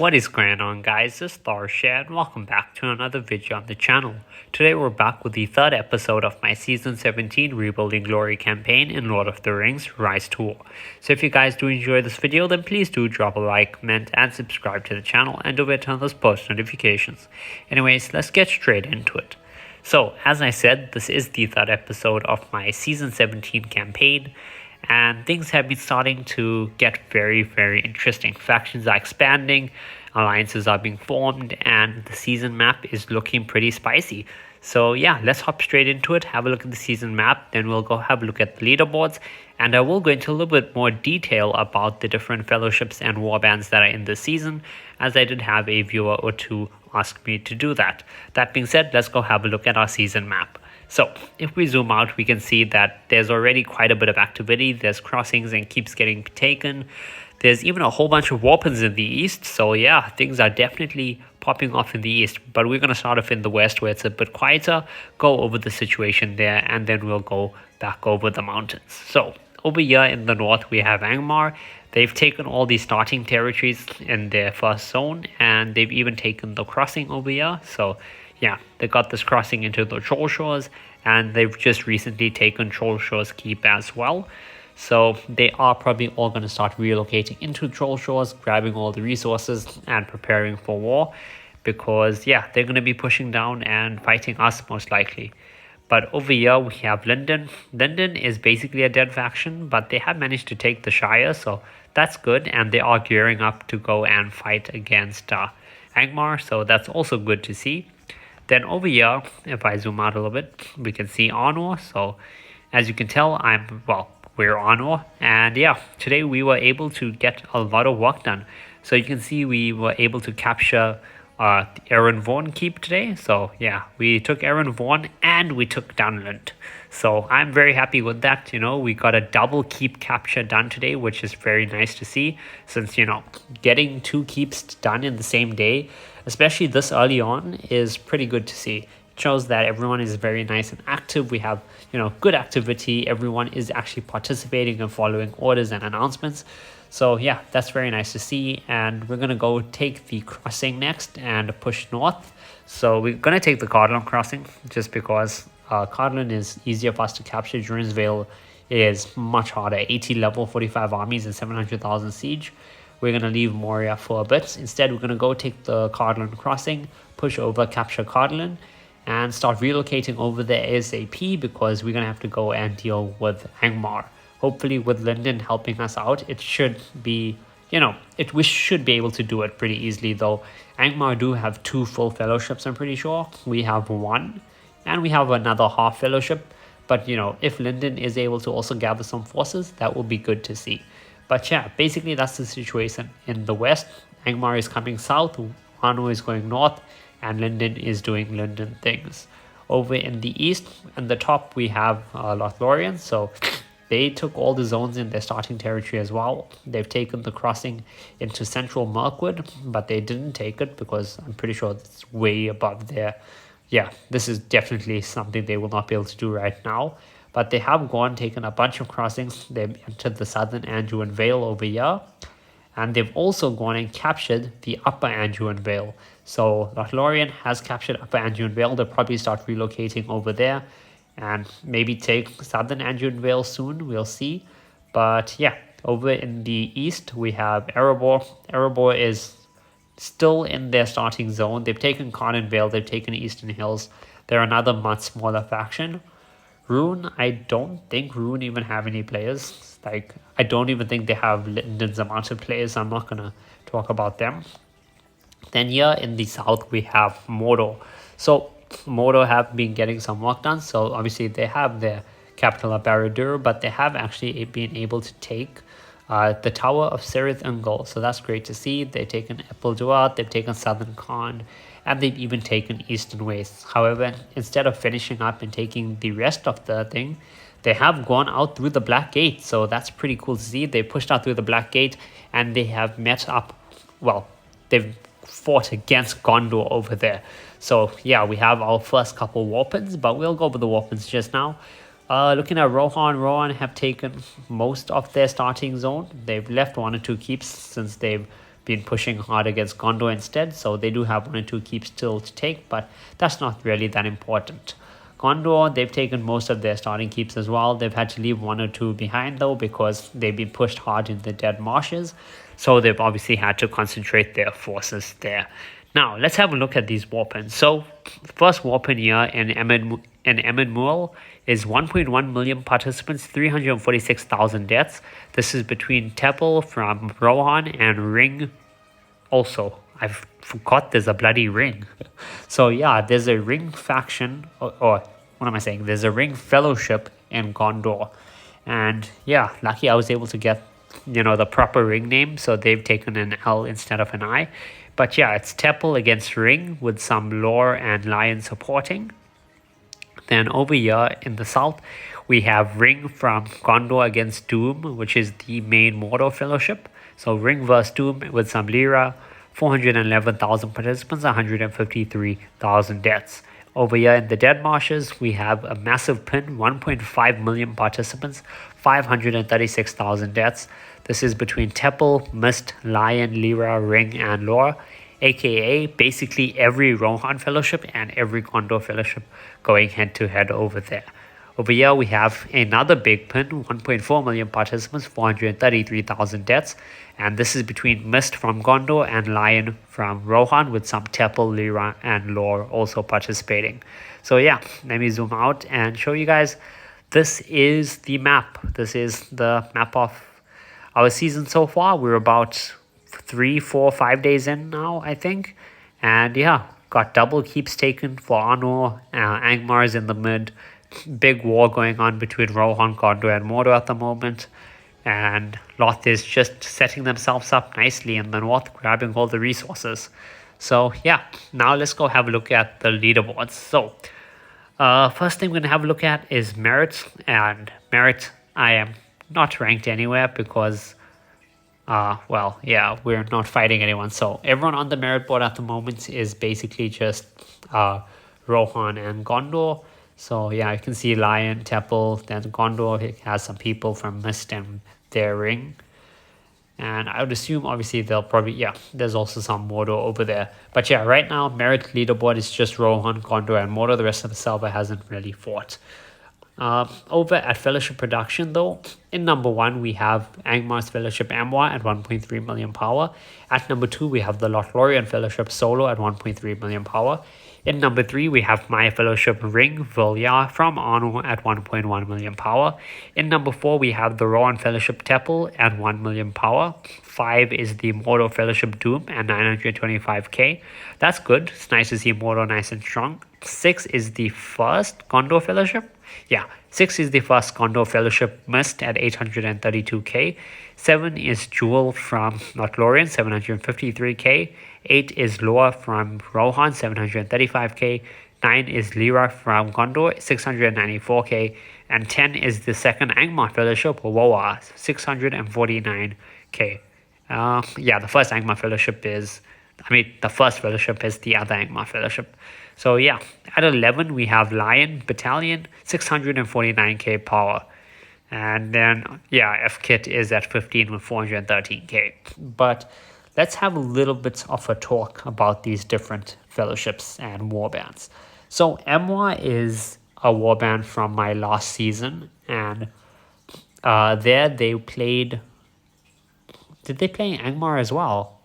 What is going on, guys? It's Tharshey and welcome back to another video on the channel. Today we're back with the third episode of my Season 17 Rebuilding Glory campaign in Lord of the Rings Rise to War. So if you guys do enjoy this video, then please do drop a like, comment and subscribe to the channel, and don't forget to turn on those post notifications. Anyways, let's get straight into it. So as I said, this is the third episode of my Season 17 campaign. And things have been starting to get very, very interesting. Factions are expanding, alliances are being formed, and the season map is looking pretty spicy. So yeah, let's hop straight into it, have a look at the season map, then we'll go have a look at the leaderboards, and I will go into a little bit more detail about the different fellowships and warbands that are in this season, as I did have a viewer or two ask me to do that. That being said, let's go have a look at our season map. So if we zoom out, we can see that there's already quite a bit of activity. There's crossings and keeps getting taken. There's even a whole bunch of weapons in the east. So yeah, things are definitely popping off in the east. But we're going to start off in the west where it's a bit quieter, go over the situation there, and then we'll go back over the mountains. So over here in the north, we have Angmar. They've taken all the starting territories in their first zone, and they've even taken the crossing over here. So yeah, they got this crossing into the Troll Shores, and they've just recently taken Troll Shores Keep as well. So they are probably all going to start relocating into Troll Shores, grabbing all the resources and preparing for war. Because yeah, they're going to be pushing down and fighting us most likely. But over here we have Linden. Linden is basically a dead faction, but they have managed to take the Shire, so that's good. And they are gearing up to go and fight against Angmar, so that's also good to see. Then over here, if I zoom out a little bit, we can see Honor. So as you can tell, we're Honor. And yeah, today we were able to get a lot of work done. So you can see we were able to capture Aaron Vaughan Keep today. So yeah, we took Aaron Vaughan and we took Downland. So I'm very happy with that. We got a double keep capture done today, which is very nice to see, since getting two keeps done in the same day, especially this early on, is pretty good to see. It shows that everyone is very nice and active. We have good activity. Everyone is actually participating and following orders and announcements. So yeah, that's very nice to see. And we're gonna go take the crossing next and push north. So we're gonna take the Cardland crossing just because Cardland is easier for us to capture. Jurinsvale is much harder. 80 level, 45 armies and 700,000 siege. We're going to leave Moria for a bit. Instead, we're going to go take the Cardland crossing, push over, capture Cardland, and start relocating over there ASAP, because we're going to have to go and deal with Angmar. Hopefully with Linden helping us out, it should be, we should be able to do it pretty easily, though. Angmar do have 2 full fellowships, I'm pretty sure. We have 1, and we have another half fellowship. But, if Linden is able to also gather some forces, that will be good to see. But yeah, basically that's the situation in the west. Angmar is coming south, Anu is going north, and Linden is doing Linden things. Over in the east, and the top, we have Lothlorien. So they took all the zones in their starting territory as well. They've taken the crossing into central Mirkwood, but they didn't take it because I'm pretty sure it's way above there. Yeah, this is definitely something they will not be able to do right now. But they have taken a bunch of crossings. They've entered the southern Anduin Vale over here. And they've also gone and captured the upper Anduin Vale. So Lothlorien has captured upper Anduin Vale. They'll probably start relocating over there and maybe take southern Anduin Vale soon. We'll see. But yeah, over in the east, we have Erebor. Erebor is still in their starting zone. They've taken Conan Vale. They've taken Eastern Hills. They're another much smaller faction. Rune, I don't think Rune even have any players. I don't even think they have Linden's amount of players. I'm not going to talk about them. Then here in the south, we have Mordor. So Mordor have been getting some work done. So obviously they have their capital of Barad-dûr, but they have actually been able to take the Tower of Cirith Ungol. So that's great to see. They've taken Epil-Duat, they've taken Southern Khan, and they've even taken Eastern Wastes. However, instead of finishing up and taking the rest of the thing, they have gone out through the Black Gate. So that's pretty cool to see. They pushed out through the Black Gate and they have met up. Well, they've fought against Gondor over there. So yeah, we have our first couple weapons, but we'll go over the weapons just now. Looking at Rohan have taken most of their starting zone. They've left 1 or 2 keeps since they've been pushing hard against Gondor instead, so they do have 1 or 2 keeps still to take, but that's not really that important. Gondor, they've taken most of their starting keeps as well. They've had to leave 1 or 2 behind though because they've been pushed hard in the dead marshes. So they've obviously had to concentrate their forces there. Now, let's have a look at these warpins. So, the first warpin here in Emyn Muil is 1.1 million participants, 346,000 deaths. This is between Teppel from Rohan and Ring also. I forgot there's a bloody ring. So yeah, there's a ring faction, or what am I saying? There's a ring fellowship in Gondor. And yeah, lucky I was able to get, the proper ring name. So they've taken an L instead of an I. But yeah, it's Teppel against Ring with some Lore and Lion supporting. Then over here in the south, we have Ring from Gondor against Doom, which is the main Mordor fellowship. So Ring versus Doom with some Lyra, 411,000 participants, 153,000 deaths. Over here in the Dead Marshes, we have a massive pin, 1.5 million participants, 536,000 deaths. This is between Teppel, Mist, Lion, Lyra, Ring, and Lore, aka basically every Rohan fellowship and every Gondor fellowship going head to head over there. Over here we have another big pin, 1.4 million participants, 433,000 deaths, and this is between Mist from Gondor and Lion from Rohan with some Teppel, Lyra, and Lore also participating. So yeah, let me zoom out and show you guys. This is the map. This is the map of our season so far. We're about 3, 4, 5 days in now, I think. And yeah, got double keeps taken for Arnor. Angmar is in the mid. Big war going on between Rohan, Gondor, and Mordor at the moment. And LOTR is just setting themselves up nicely in the north, grabbing all the resources. So yeah, now let's go have a look at the leaderboards. So first thing we're going to have a look at is Merit. And Merit, I am not ranked anywhere because we're not fighting anyone. So everyone on the merit board at the moment is basically just Rohan and Gondor. So yeah, you can see Lion, Teppel, then Gondor has some people from Mist and their Ring. And I would assume obviously they'll probably, there's also some Mordor over there. But yeah, right now merit leaderboard is just Rohan, Gondor, and Mordor. The rest of the server hasn't really fought. Over at Fellowship Production though, in number 1 we have Angmar's Fellowship Amwa at 1.3 million power. At number 2 we have the Lothlorien Fellowship Solo at 1.3 million power. In number 3 we have My Fellowship Ring Viljar from Arnor at 1.1 million power. In number 4 we have the Rohan Fellowship Teppel at 1 million power. 5 is the Mordor Fellowship Doom at 925k. That's good. It's nice to see Mordor nice and strong. 6 is the first Gondor Fellowship. 6 is the first Gondor Fellowship Mist at 832k. 7 is Jewel from Lothlorien, 753k. 8 is Lore from Rohan, 735k. 9 is Lyra from Gondor, 694k. And 10 is the second Angmar Fellowship, Woa, 649k. The first Angmar Fellowship is, the first fellowship is the other Angmar Fellowship. So yeah, at 11 we have Lion Battalion, 649k power. And then F-Kit is at 15 with 413k. But let's have a little bit of a talk about these different fellowships and warbands. So Emwa is a warband from my last season, and there they played. Did they play Angmar as well?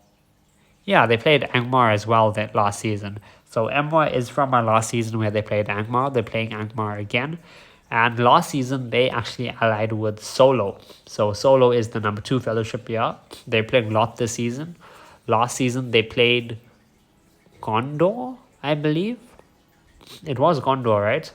Yeah, they played Angmar as well that last season. So Emwa is from our last season where they played Angmar. They're playing Angmar again. And last season, they actually allied with Solo. So Solo is the number 2 fellowship here. They're playing LOTR this season. Last season, they played Gondor, I believe. It was Gondor, right?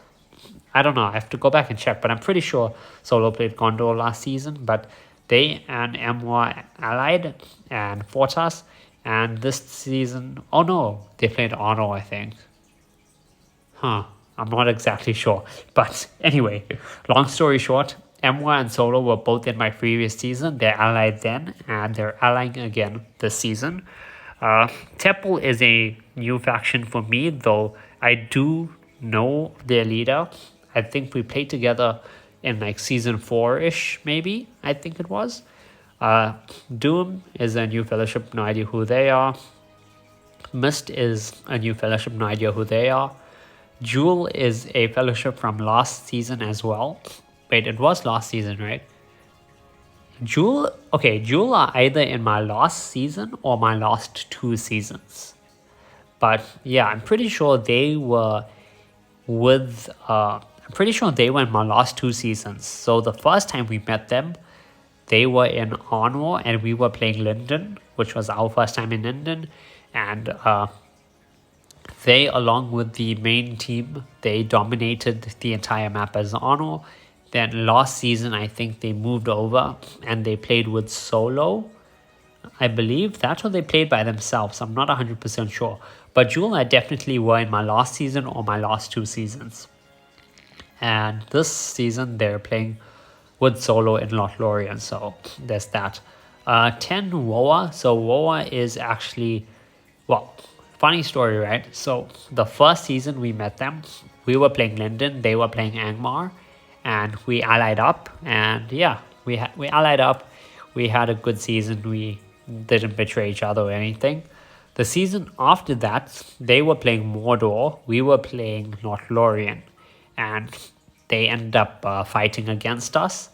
I don't know. I have to go back and check. But I'm pretty sure Solo played Gondor last season. But they and Emwa allied and fought us. And this season, oh no, they played Arnor, I think. I'm not exactly sure. But anyway, long story short, Emwa and Solo were both in my previous season. They're allied then, and they're allying again this season. Teppel is a new faction for me, though I do know their leader. I think we played together in like season 4-ish, maybe, I think it was. Doom is a new fellowship, no idea who they are. Mist is a new fellowship, no idea who they are. Jewel is a fellowship from last season as well. Wait, it was last season, right? Jewel are either in my last season or my last 2 seasons. But yeah, I'm pretty sure they were in my last 2 seasons. So the first time we met them, they were in Honor and we were playing Linden, which was our first time in Linden. And they, along with the main team, they dominated the entire map as Honor. Then last season, I think they moved over and they played with Solo. I believe that's what they played by themselves. I'm not 100% sure. But Jewel, I definitely were in my last season or my last 2 seasons. And this season, they're playing with Solo in LOTR. So there's that. 10, Woa. So Woa is actually, well, funny story, right? So the first season we met them, we were playing Linden, they were playing Angmar. And we allied up, and yeah, we allied up. We had a good season. We didn't betray each other or anything. The season after that, they were playing Mordor. We were playing Lothlorien, and they ended up fighting against us.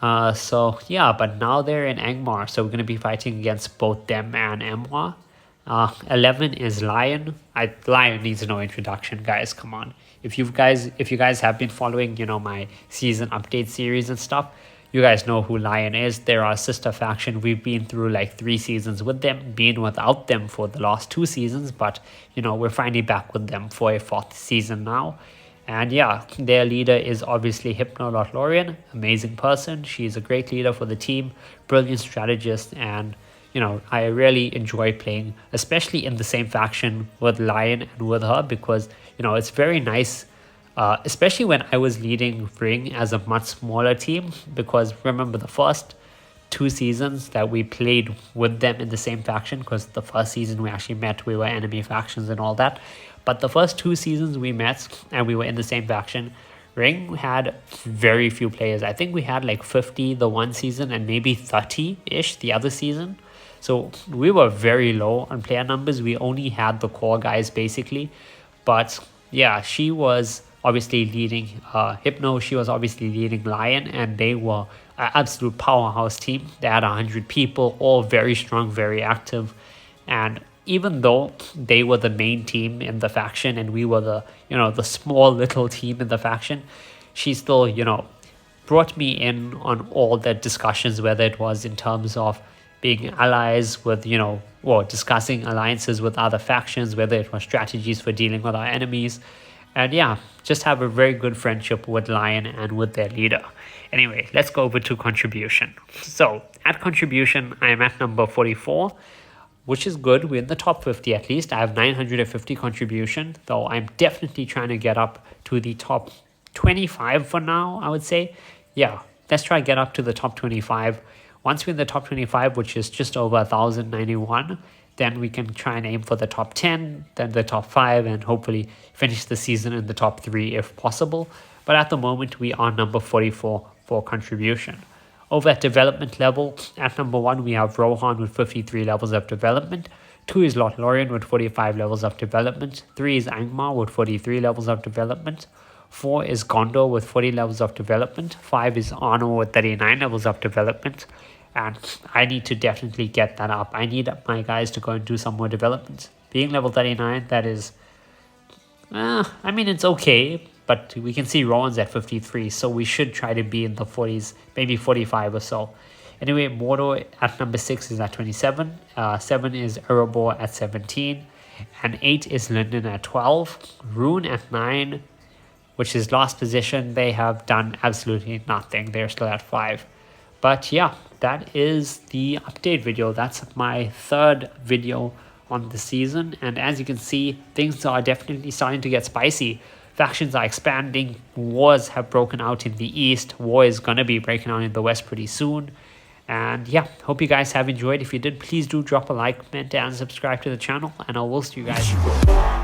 So yeah, but now they're in Angmar, so we're gonna be fighting against both them and Emwa. 11 is Lion. Lion needs no introduction, guys. Come on. If you guys have been following, my season update series and stuff, you guys know who Lion is. They're our sister faction. We've been through like 3 seasons with them, been without them for the last 2 seasons, but we're finally back with them for a 4th season now. And yeah, their leader is obviously Hypno Lothlorien, amazing person. She's a great leader for the team, brilliant strategist, and I really enjoy playing, especially in the same faction with Lion and with her, because, it's very nice, especially when I was leading Ring as a much smaller team, because remember the first 2 seasons that we played with them in the same faction, because the first season we actually met, we were enemy factions and all that. But the first 2 seasons we met and we were in the same faction, Ring had very few players. I think we had like 50 the one season and maybe 30-ish the other season. So we were very low on player numbers. We only had the core guys basically. But yeah, she was obviously leading Hypno. She was obviously leading Lion, and they were an absolute powerhouse team. They had 100 people, all very strong, very active. And even though they were the main team in the faction and we were the small little team in the faction, she still, brought me in on all the discussions, whether it was in terms of being allies with, or discussing alliances with other factions, whether it was strategies for dealing with our enemies. And yeah, just have a very good friendship with Lion and with their leader. Anyway, let's go over to contribution. So at contribution, I am at number 44, which is good. We're in the top 50 at least. I have 950 contribution, though I'm definitely trying to get up to the top 25 for now, I would say. Yeah, let's try to get up to the top 25. Once we're in the top 25, which is just over 1,091, then we can try and aim for the top 10, then the top 5, and hopefully finish the season in the top 3 if possible. But at the moment, we are number 44 for contribution. Over at development level, at number 1, we have Rohan with 53 levels of development. 2 is Lothlorien with 45 levels of development. 3 is Angmar with 43 levels of development. 4 is Gondor with 40 levels of development. 5 is Honor with 39 levels of development. And I need to definitely get that up. I need my guys to go and do some more development. Being level 39, that is, I mean, it's okay, but we can see Rowan's at 53, so we should try to be in the 40s, maybe 45 or so. Anyway, Mordor at number 6 is at 27, 7 is Erebor at 17, and 8 is Linden at 12, Rune at 9, which is last position. They have done absolutely nothing. They're still at 5. But yeah, that is the update video. That's my 3rd video on the season. And as you can see, things are definitely starting to get spicy. Factions are expanding. Wars have broken out in the east. War is going to be breaking out in the west pretty soon. And yeah, hope you guys have enjoyed. If you did, please do drop a like, comment, and subscribe to the channel. And I will see you guys.